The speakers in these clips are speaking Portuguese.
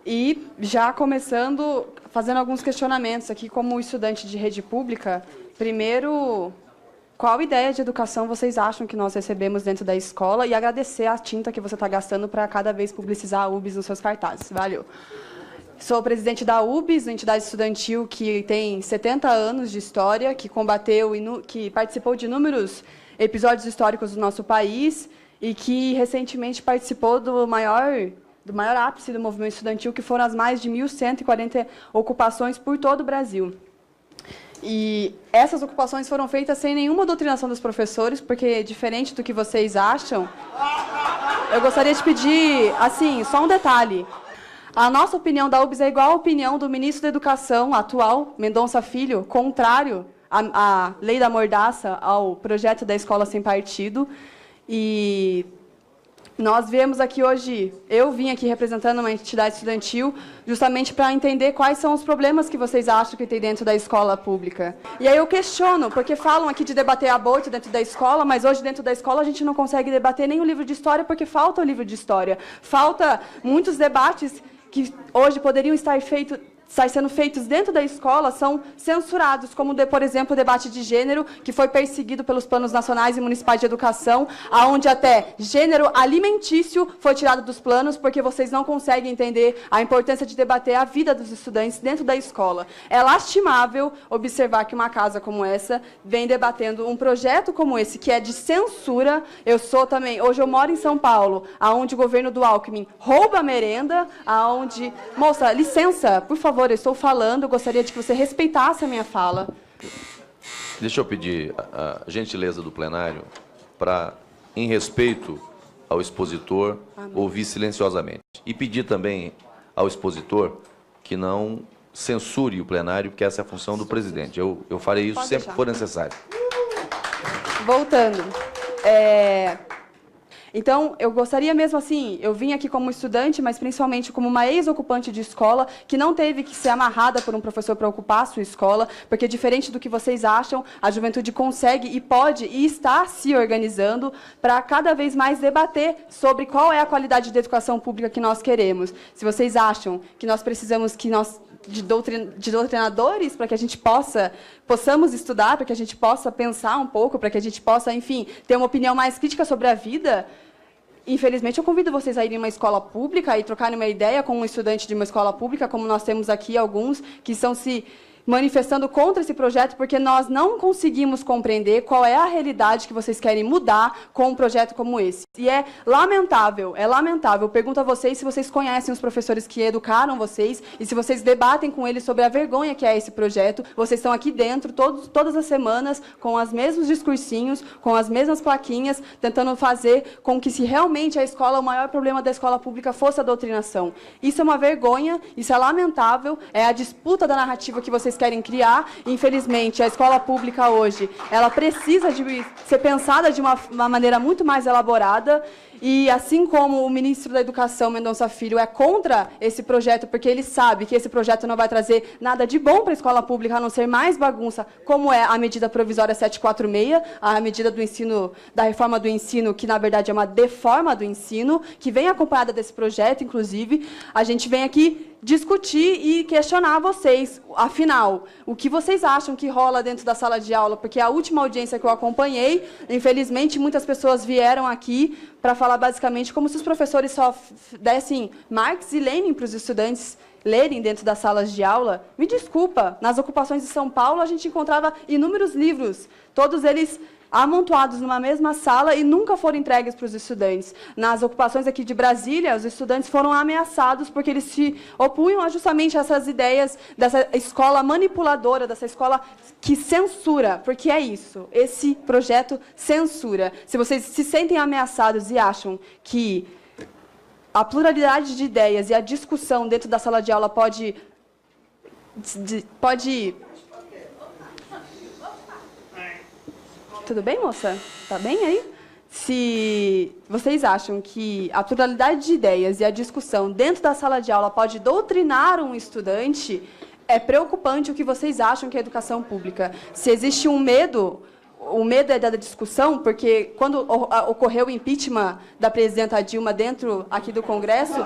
E já começando, fazendo alguns questionamentos aqui como estudante de rede pública. Primeiro, qual ideia de educação vocês acham que nós recebemos dentro da escola? E agradecer a tinta que você está gastando para cada vez publicizar a UBS nos seus cartazes. Valeu. Sou presidente da UBS, uma entidade estudantil que tem 70 anos de história, que que participou de inúmeros episódios históricos do nosso país e que recentemente participou do maior ápice do movimento estudantil, que foram as mais de 1.140 ocupações por todo o Brasil. E essas ocupações foram feitas sem nenhuma doutrinação dos professores, porque, diferente do que vocês acham, eu gostaria de pedir, assim, só um detalhe. A nossa opinião da UBS é igual à opinião do ministro da Educação atual, Mendonça Filho, contrário à lei da mordaça, ao projeto da escola sem partido. E nós viemos aqui hoje, eu vim aqui representando uma entidade estudantil, justamente para entender quais são os problemas que vocês acham que tem dentro da escola pública. E aí eu questiono, porque falam aqui de debater aborto dentro da escola, mas hoje dentro da escola a gente não consegue debater nem o livro de história, porque falta o livro de história. Falta muitos debates que hoje poderiam estar sendo feitos dentro da escola, são censurados, como, por exemplo, o debate de gênero, que foi perseguido pelos planos nacionais e municipais de educação, onde até gênero alimentício foi tirado dos planos, porque vocês não conseguem entender a importância de debater a vida dos estudantes dentro da escola. É lastimável observar que uma casa como essa vem debatendo um projeto como esse, que é de censura. Hoje eu moro em São Paulo, onde o governo do Alckmin rouba a merenda, onde... Moça, licença, por favor, eu estou falando, eu gostaria de que você respeitasse a minha fala. Deixa eu pedir a gentileza do plenário para, em respeito ao expositor, ouvir silenciosamente. E pedir também ao expositor que não censure o plenário, porque essa é a função do presidente. Eu farei isso sempre que for necessário. Voltando. Então, eu gostaria mesmo assim, eu vim aqui como estudante, mas principalmente como uma ex-ocupante de escola, que não teve que ser amarrada por um professor para ocupar a sua escola, porque, diferente do que vocês acham, a juventude consegue e pode e está se organizando para cada vez mais debater sobre qual é a qualidade de educação pública que nós queremos. Se vocês acham que nós precisamos de doutrinadores para que a gente possamos estudar, para que a gente possa pensar um pouco, para que a gente possa, enfim, ter uma opinião mais crítica sobre a vida, infelizmente, eu convido vocês a irem em uma escola pública e trocarem uma ideia com um estudante de uma escola pública, como nós temos aqui alguns que estão se manifestando contra esse projeto, porque nós não conseguimos compreender qual é a realidade que vocês querem mudar com um projeto como esse. E é lamentável, é lamentável. Eu pergunto a vocês se vocês conhecem os professores que educaram vocês e se vocês debatem com eles sobre a vergonha que é esse projeto. Vocês estão aqui dentro todas as semanas com os mesmos discursinhos, com as mesmas plaquinhas, tentando fazer com que, se realmente o maior problema da escola pública fosse a doutrinação. Isso é uma vergonha, isso é lamentável, é a disputa da narrativa que vocês querem criar. Infelizmente, a escola pública hoje, ela precisa de ser pensada de uma maneira muito mais elaborada. E, assim como o ministro da Educação, Mendonça Filho, é contra esse projeto, porque ele sabe que esse projeto não vai trazer nada de bom para a escola pública, a não ser mais bagunça, como é a medida provisória 746, a medida da reforma do ensino, que, na verdade, é uma deforma do ensino, que vem acompanhada desse projeto, inclusive. A gente vem aqui discutir e questionar vocês, afinal, o que vocês acham que rola dentro da sala de aula, porque a última audiência que eu acompanhei, infelizmente, muitas pessoas vieram aqui para falar basicamente como se os professores só dessem Marx e Lenin para os estudantes lerem dentro das salas de aula. Me desculpa, nas ocupações de São Paulo a gente encontrava inúmeros livros, todos eles amontoados numa mesma sala e nunca foram entregues para os estudantes. Nas ocupações aqui de Brasília, os estudantes foram ameaçados porque eles se opunham justamente a essas ideias dessa escola manipuladora, dessa escola que censura, porque é isso, esse projeto censura. Se vocês se sentem ameaçados e acham que a pluralidade de ideias e a discussão dentro da sala de aula pode Tudo bem, moça? Tá bem aí? Se vocês acham que a pluralidade de ideias e a discussão dentro da sala de aula pode doutrinar um estudante, é preocupante o que vocês acham que é a educação pública. Se existe um medo, o medo é da discussão, porque quando ocorreu o impeachment da presidenta Dilma dentro aqui do Congresso,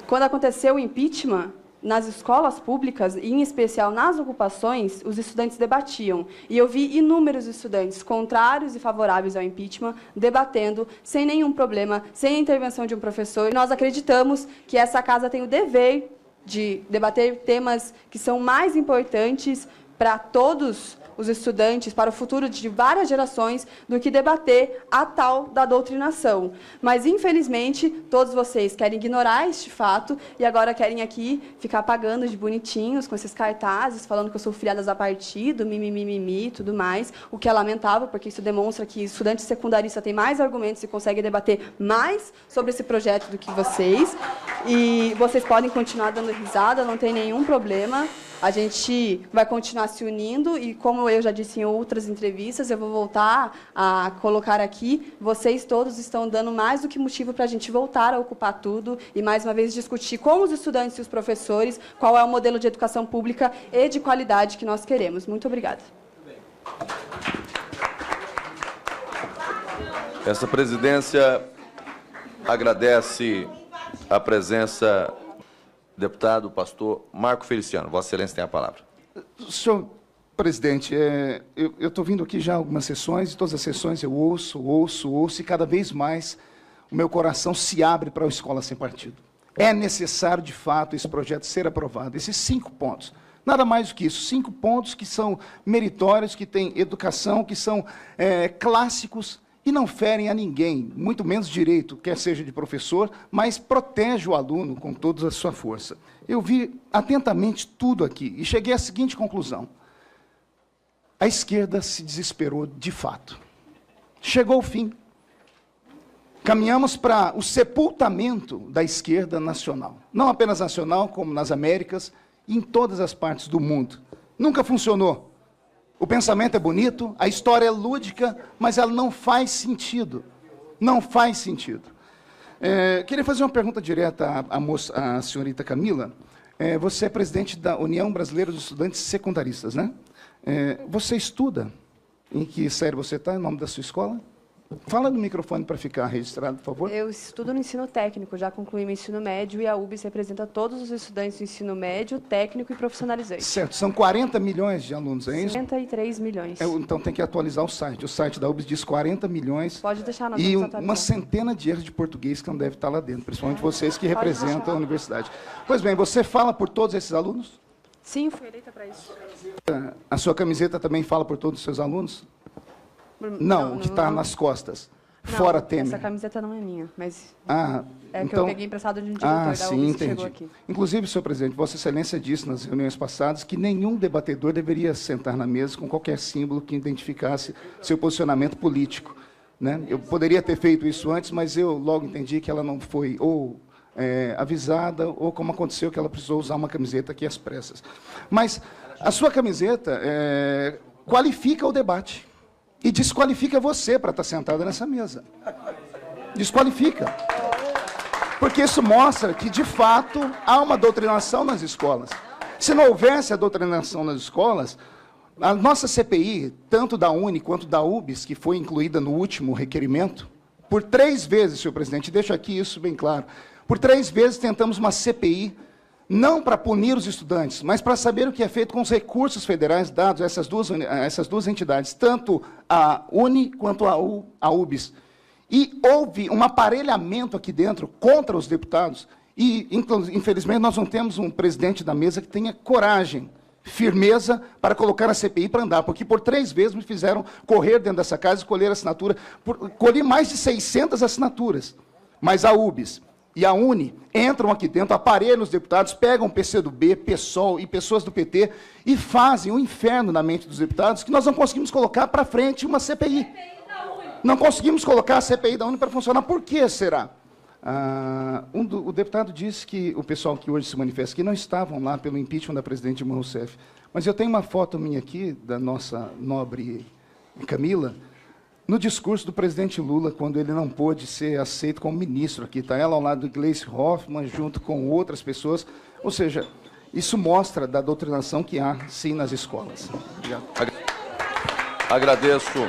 Quando aconteceu o impeachment, nas escolas públicas, e em especial nas ocupações, os estudantes debatiam. E eu vi inúmeros estudantes contrários e favoráveis ao impeachment debatendo sem nenhum problema, sem a intervenção de um professor. E nós acreditamos que essa casa tem o dever de debater temas que são mais importantes para todos os estudantes, para o futuro de várias gerações, do que debater a tal da doutrinação. Mas, infelizmente, todos vocês querem ignorar este fato e agora querem aqui ficar pagando de bonitinhos com esses cartazes, falando que eu sou filiadas a partido, mimimi, tudo mais, o que é lamentável, porque isso demonstra que estudante secundarista tem mais argumentos e consegue debater mais sobre esse projeto do que vocês. E vocês podem continuar dando risada, não tem nenhum problema. A gente vai continuar se unindo e, como eu já disse em outras entrevistas, eu vou voltar a colocar aqui, vocês todos estão dando mais do que motivo para a gente voltar a ocupar tudo e, mais uma vez, discutir com os estudantes e os professores qual é o modelo de educação pública e de qualidade que nós queremos. Muito obrigada. Essa presidência agradece a presença do deputado pastor Marco Feliciano. Vossa Excelência tem a palavra. Senhor presidente, eu estou vindo aqui já algumas sessões, e todas as sessões eu ouço, e cada vez mais o meu coração se abre para a Escola Sem Partido. É necessário, de fato, esse projeto ser aprovado. Esses 5 pontos. Nada mais do que isso. 5 pontos que são meritórios, que têm educação, que são clássicos, e não ferem a ninguém, muito menos direito, quer seja de professor, mas protege o aluno com toda a sua força. Eu vi atentamente tudo aqui e cheguei à seguinte conclusão. A esquerda se desesperou de fato. Chegou o fim. Caminhamos para o sepultamento da esquerda nacional. Não apenas nacional, como nas Américas e em todas as partes do mundo. Nunca funcionou. O pensamento é bonito, a história é lúdica, mas ela não faz sentido. Não faz sentido. Queria fazer uma pergunta direta à senhorita Camila. Você é presidente da União Brasileira dos Estudantes Secundaristas, né? Você estuda? Em que série você está? Em nome da sua escola? Fala no microfone para ficar registrado, por favor. Eu estudo no ensino técnico, já concluí meu ensino médio e a UBS representa todos os estudantes do ensino médio, técnico e profissionalizante. Certo, são 40 milhões de alunos, é isso? 53 milhões. Então tem que atualizar o site. O site da UBS diz 40 milhões. Pode deixar, nós e vamos uma centena de erros de português que não deve estar lá dentro, principalmente vocês que representam a universidade. Pois bem, você fala por todos esses alunos? Sim, fui eleita para isso. A sua camiseta também fala por todos os seus alunos? Não, o que está nas costas. Não, fora Temer. Essa camiseta não é minha, mas então, que eu peguei emprestado de um diretor da sim, UBS que entendi. chegou aqui. Inclusive, senhor presidente, Vossa Excelência disse nas reuniões passadas que nenhum debatedor deveria sentar na mesa com qualquer símbolo que identificasse seu posicionamento político, né? Eu poderia ter feito isso antes, mas eu logo entendi que ela não foi avisada, ou como aconteceu, que ela precisou usar uma camiseta aqui às pressas. Mas a sua camiseta qualifica o debate. E desqualifica você para estar sentada nessa mesa. Desqualifica. Porque isso mostra que, de fato, há uma doutrinação nas escolas. Se não houvesse a doutrinação nas escolas, a nossa CPI, tanto da UNE quanto da UBS, que foi incluída no último requerimento, por 3 vezes, senhor presidente, deixo aqui isso bem claro, por 3 vezes tentamos uma CPI, não para punir os estudantes, mas para saber o que é feito com os recursos federais dados a essas duas entidades, tanto a UNE quanto a UBS. E houve um aparelhamento aqui dentro contra os deputados, e, infelizmente, nós não temos um presidente da mesa que tenha coragem, firmeza para colocar a CPI para andar, porque por 3 vezes me fizeram correr dentro dessa casa e colher assinatura, colhi mais de 600 assinaturas, mas a UBS e a UNE entram aqui dentro, aparelham os deputados, pegam PCdoB, PSOL e pessoas do PT e fazem um inferno na mente dos deputados que nós não conseguimos colocar para frente uma CPI. Não conseguimos colocar a CPI da UNE para funcionar. Por que será? O deputado disse que o pessoal que hoje se manifesta aqui não estavam lá pelo impeachment da presidente Dilma Rousseff. Mas eu tenho uma foto minha aqui, da nossa nobre Camila, no discurso do presidente Lula, quando ele não pôde ser aceito como ministro aqui. Está ela ao lado do Gleisi Hoffmann, junto com outras pessoas. Ou seja, isso mostra da doutrinação que há, sim, nas escolas. Obrigado. Agradeço.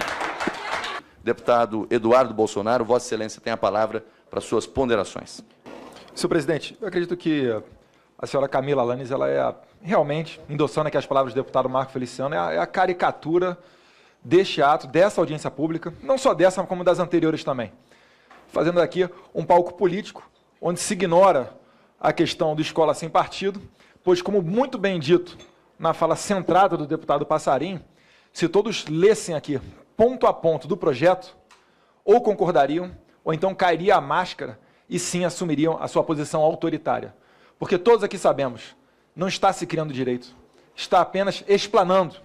Deputado Eduardo Bolsonaro, Vossa Excelência tem a palavra para suas ponderações. Senhor presidente, eu acredito que a senhora Camila Alanis, ela é realmente, endossando aqui as palavras do deputado Marco Feliciano, é a caricatura deste ato, dessa audiência pública, não só dessa, como das anteriores também. Fazendo aqui um palco político, onde se ignora a questão do escola sem partido, pois, como muito bem dito na fala centrada do deputado Passarinho, se todos lessem aqui, ponto a ponto do projeto, ou concordariam, ou então cairia a máscara e sim assumiriam a sua posição autoritária. Porque todos aqui sabemos, não está se criando direito, está apenas explanando.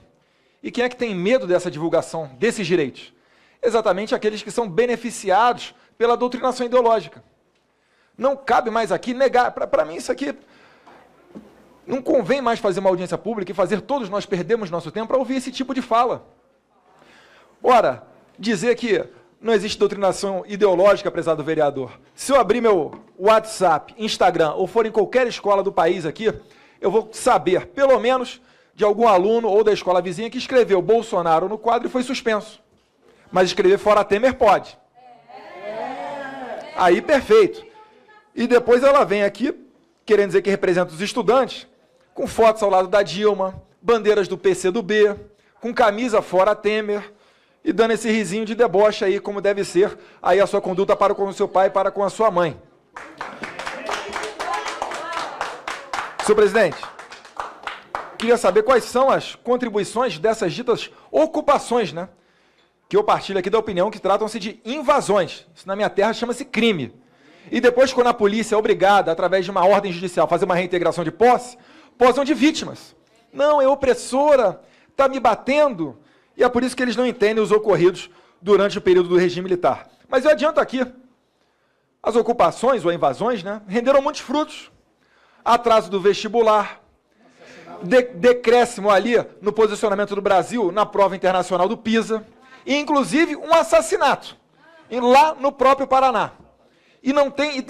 E quem é que tem medo dessa divulgação, desses direitos? Exatamente aqueles que são beneficiados pela doutrinação ideológica. Não cabe mais aqui negar, para mim isso aqui, não convém mais fazer uma audiência pública e fazer todos nós perdermos nosso tempo para ouvir esse tipo de fala. Ora, dizer que não existe doutrinação ideológica, prezado vereador. Se eu abrir meu WhatsApp, Instagram, ou for em qualquer escola do país aqui, eu vou saber, pelo menos, de algum aluno ou da escola vizinha que escreveu Bolsonaro no quadro e foi suspenso. Mas escrever fora Temer pode. Aí, perfeito. E depois ela vem aqui, querendo dizer que representa os estudantes, com fotos ao lado da Dilma, bandeiras do PCdoB, com camisa fora Temer, e dando esse risinho de deboche aí, como deve ser aí a sua conduta para com o seu pai e para com a sua mãe. Senhor presidente, queria saber quais são as contribuições dessas ditas ocupações, né? Que eu partilho aqui da opinião que tratam-se de invasões. Isso na minha terra chama-se crime. E depois, quando a polícia é obrigada, através de uma ordem judicial, a fazer uma reintegração de posse, posam de vítimas. Não, é opressora, está me batendo. E é por isso que eles não entendem os ocorridos durante o período do regime militar. Mas eu adianto aqui, as ocupações ou invasões, né, renderam muitos frutos. Atraso do vestibular, decréscimo ali no posicionamento do Brasil na prova internacional do PISA, e inclusive um assassinato, lá no próprio Paraná. E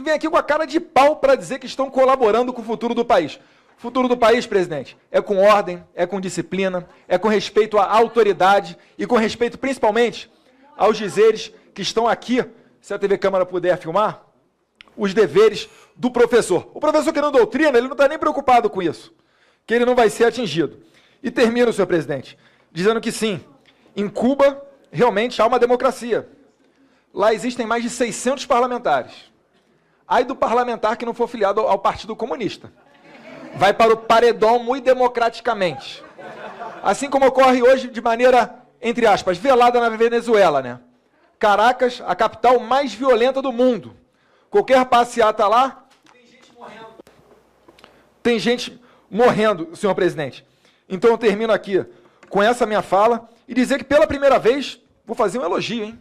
vem aqui com a cara de pau para dizer que estão colaborando com o futuro do país. O futuro do país, presidente, é com ordem, é com disciplina, é com respeito à autoridade e com respeito, principalmente, aos dizeres que estão aqui, se a TV Câmara puder filmar, os deveres do professor. O professor que não doutrina, ele não está nem preocupado com isso, que ele não vai ser atingido. E termino, senhor presidente, dizendo que sim, em Cuba, realmente há uma democracia. Lá existem mais de 600 parlamentares. Ai do parlamentar que não for filiado ao Partido Comunista. Vai para o paredão muito democraticamente. Assim como ocorre hoje de maneira, entre aspas, velada na Venezuela, né? Caracas, a capital mais violenta do mundo. Qualquer passeata lá, tem gente morrendo. Tem gente morrendo, senhor presidente. Então eu termino aqui com essa minha fala e dizer que pela primeira vez, vou fazer um elogio, hein?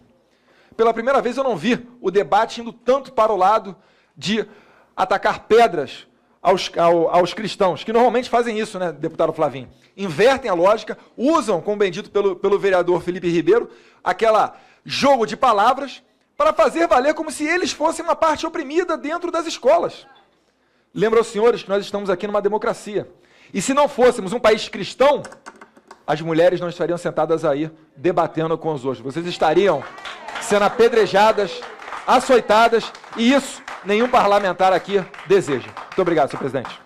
Pela primeira vez eu não vi o debate indo tanto para o lado de atacar pedras aos cristãos, que normalmente fazem isso, né, deputado Flavinho? Invertem a lógica, usam, como bem dito pelo vereador Felipe Ribeiro, aquela jogo de palavras para fazer valer como se eles fossem uma parte oprimida dentro das escolas. Lembro aos senhores que nós estamos aqui numa democracia. E se não fôssemos um país cristão, as mulheres não estariam sentadas aí debatendo com os outros. Vocês estariam sendo apedrejadas, açoitadas, e isso nenhum parlamentar aqui deseja. Muito obrigado, senhor presidente.